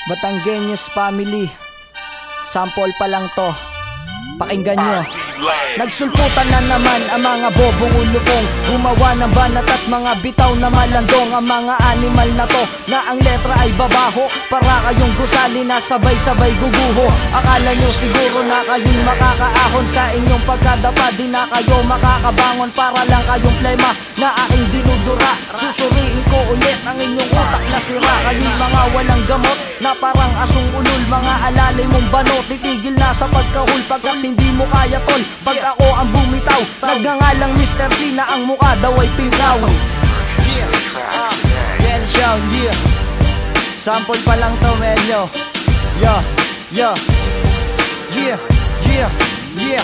Batanggenyos family, sample pa lang to, pakinggan nyo. Nagsulputan na naman ang mga bobong ulupong, gumawa ng banat at mga bitaw na malandong. Ang mga animal na to, na ang letra ay babaho, para kayong gusali na sabay-sabay guguho. Akala nyo siguro na kayo'y makakaahon, sa inyong pagkadapa di na kayo makakabangon. Para lang kayong plema na aking dinudura, susuriin ko ulit ang inyong utak na sira. Kayo'y mga walang gamot, na parang asong ulul, mga alalay mong banot. Titigil na sa pagkahul pagkat hindi mo kaya tol. Pag ako ang bumitaw, nagngangalang Mr. C na ang mukha daw ay pinkaw. Well show, yeah. Sample pa lang to, medyo. Yeah, yeah, yeah, yeah, yeah.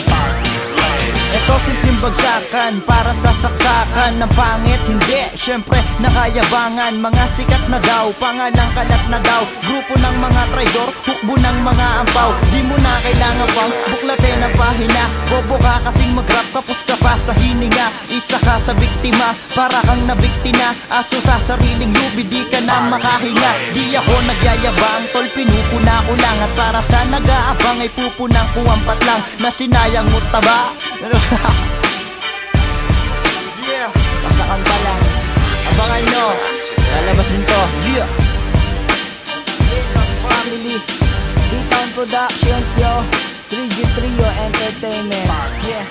Ito simpleng bagsakan para sa saksakan ng pangit, hindi syempre nakayabangan. Mga sikat na daw, pangalang kalat na daw, grupo ng mga traidor, hukbo ng mga ampaw. Di mo na kailangan pang buklatin ang pahina, bobo ka kasing mag-rap tapos ka pa sa hininga. Isa ka sa biktima, para kang nabiktina, aso sa sariling lubi di ka na makahinga. Di ako nagyayabang tol, pinupuna ko lang, at para sa nag-aabang ay pupunang kuwampat lang na sinayang mo taba. Yeah, pasakan pa lang, abangan nyo, lalabas din to. Yeah, family, D-Town Productions yo, 3G Trio Entertainment. Yeah.